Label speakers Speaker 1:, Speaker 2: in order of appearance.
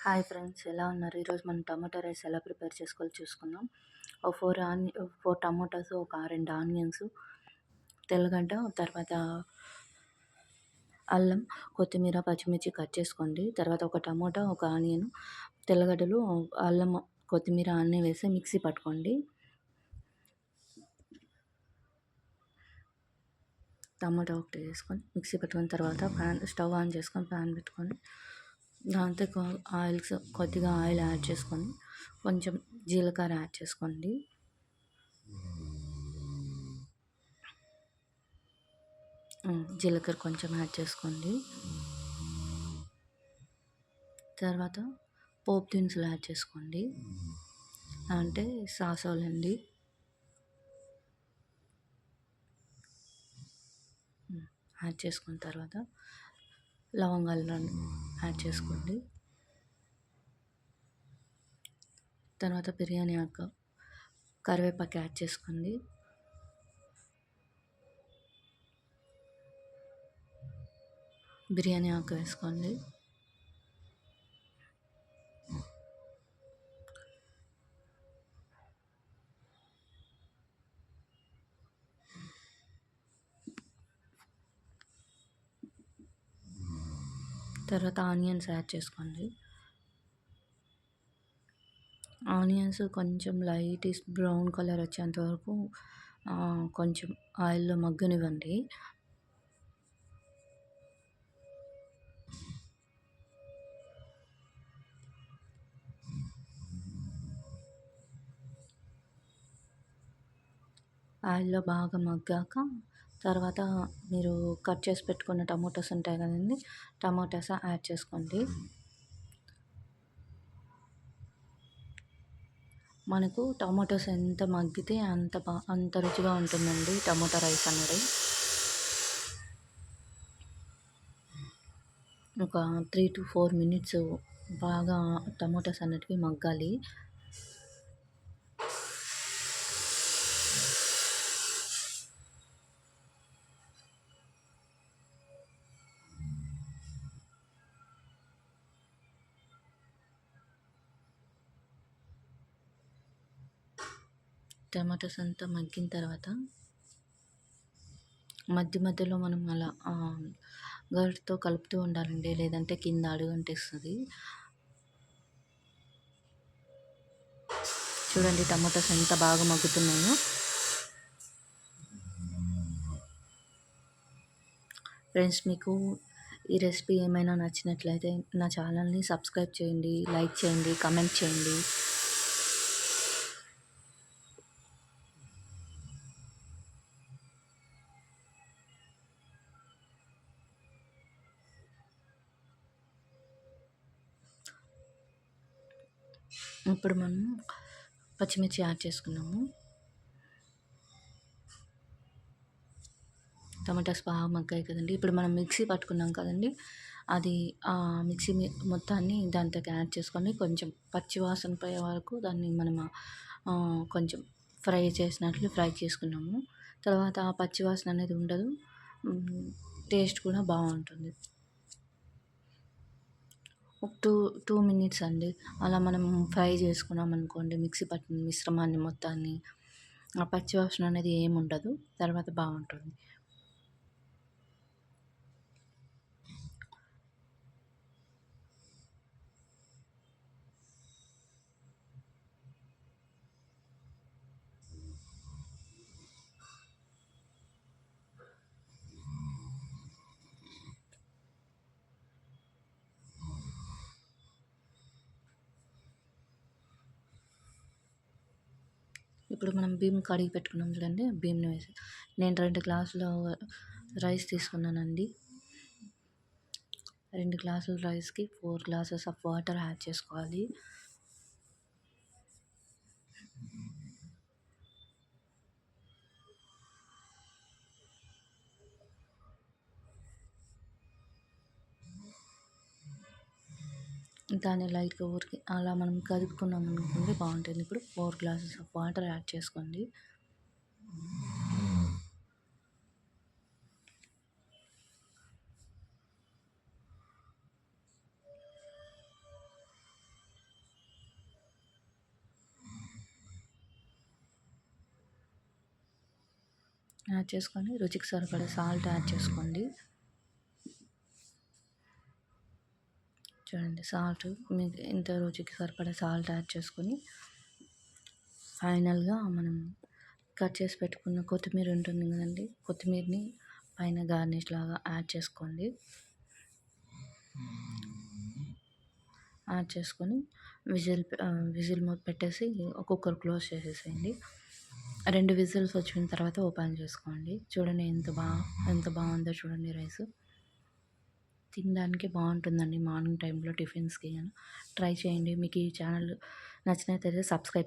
Speaker 1: Hi friends, ఎలా ఉన్నారు? ఈరోజు మనం టమాటో రైస్ ఎలా ప్రిపేర్ చేసుకోవాలో చూసుకుందాం. ఒక 4 టమాటోస్, ఒక 2 ఆనియన్స్, తెల్లగడ్డ, తర్వాత అల్లం, కొత్తిమీర, పచ్చిమిర్చి కట్ చేసుకోండి. తర్వాత ఒక టమాటా, ఒక ఆనియన్, తెల్లగడ్డలు, అల్లం, కొత్తిమీర అన్నీ వేసి మిక్సీ పట్టుకోండి. టమాటా ఒకటి వేసుకొని మిక్సీ పెట్టుకున్న తర్వాత స్టవ్ ఆన్ చేసుకొని ప్యాన్ పెట్టుకొని దాంతో కొద్దిగా ఆయిల్ యాడ్ చేసుకొని కొంచెం జీలకర్ర యాడ్ చేసుకోండి. జీలకర్ర కొంచెం యాడ్ చేసుకోండి. తర్వాత పోపు దినుసులు యాడ్ చేసుకోండి, అంటే సాసోలండి. యాడ్ చేసుకున్న తర్వాత లవంగాలు యాడ్ చేసుకోండి. తర్వాత బిర్యానీ ఆకు, కరివేపాకు యాడ్ చేసుకోండి. బిర్యానీ ఆకు వేసుకోండి. తర్వాత ఆనియన్స్ యాడ్ చేసుకోండి. ఆనియన్స్ కొంచెం లైట్ బ్రౌన్ కలర్ వచ్చేంత వరకు కొంచెం ఆయిల్లో మగ్గనివ్వండి. ఆయిల్లో బాగా మగ్గాక తర్వాత మీరు కట్ చేసి పెట్టుకున్న టమాటోస్ ఉంటాయి కదండి, టమాటోస్ యాడ్ చేసుకోండి. మనకు టమాటోస్ ఎంత మగ్గితే అంత రుచిగా ఉంటుందండి టమాటో రైస్ అనేది. ఒక 3 to 4 మినిట్స్ బాగా టమాటోస్ అన్నటివి మగ్గాలి. టమాటోస్ అంతా మగ్గిన తర్వాత మధ్య మధ్యలో మనం అలా గరిటెతో కలుపుతూ ఉండాలండి, లేదంటే కింద అడుగంటేస్తుంది. చూడండి టమాటోస్ ఎంత బాగా మగ్గుతున్నాయో. ఫ్రెండ్స్, మీకు ఈ రెసిపీ ఏమైనా నచ్చినట్లయితే నా ఛానల్ని సబ్స్క్రైబ్ చేయండి, లైక్ చేయండి, కమెంట్ చేయండి. ఇప్పుడు మనం పచ్చిమిర్చి యాడ్ చేసుకున్నాము. టమాటాస్ బాగా మగ్గాయి కదండి. ఇప్పుడు మనం మిక్సీ పట్టుకున్నాం కదండి, అది మిక్సీ మొత్తాన్ని దాంట్లోకి యాడ్ చేసుకొని కొంచెం పచ్చి వాసన పోయే వరకు దాన్ని మనం కొంచెం ఫ్రై చేసుకున్నాము. తర్వాత ఆ పచ్చి వాసన అనేది ఉండదు, టేస్ట్ కూడా బాగుంటుంది. ఒక టూ మినిట్స్ అండి అలా మనం ఫ్రై చేసుకున్నాం అనుకోండి, మిక్సీ పట్టిన మిశ్రమాన్ని మొత్తాన్ని, ఆ పచ్చి వాసన అనేది ఏమి ఉండదు, తర్వాత బాగుంటుంది. ఇప్పుడు మనం బియ్యం కడిగి పెట్టుకున్నాం చూడండి, బియ్యంని వేసి నేను 2 గ్లాసుల రైస్ తీసుకున్నానండి. 2 గ్లాసుల రైస్కి 4 గ్లాసెస్ ఆఫ్ వాటర్ యాడ్ చేసుకోవాలి. దాన్ని లైట్గా ఊరికి అలా మనం కలుపుకున్నాం అనుకోండి, బాగుంటుంది. ఇప్పుడు 4 గ్లాసెస్ ఆఫ్ వాటర్ యాడ్ చేసుకోండి. యాడ్ చేసుకొని రుచికి సరిపడే సాల్ట్ యాడ్ చేసుకోండి. చూడండి సాల్ట్ మీకు ఇంత రుచికి సరిపడే సాల్ట్ యాడ్ చేసుకొని ఫైనల్గా మనం కట్ చేసి పెట్టుకున్న కొత్తిమీర ఉంటుంది కదండి, కొత్తిమీరని పైన గార్నిష్ లాగా యాడ్ చేసుకోండి. యాడ్ చేసుకొని విజిల్ మూత పెట్టేసి కుక్కర్ క్లోజ్ చేసేసేయండి. 2 విజిల్స్ వచ్చిన తర్వాత ఓపెన్ చేసుకోండి. చూడండి ఎంత బాగుందో చూడండి రైస్. తినడానికి బాగుంటుందండి మార్నింగ్ టైంలో టిఫిన్స్కి. ట్రై చేయండి. మీకు ఈ ఛానల్ నచ్చినట్లయితే సబ్స్క్రైబ్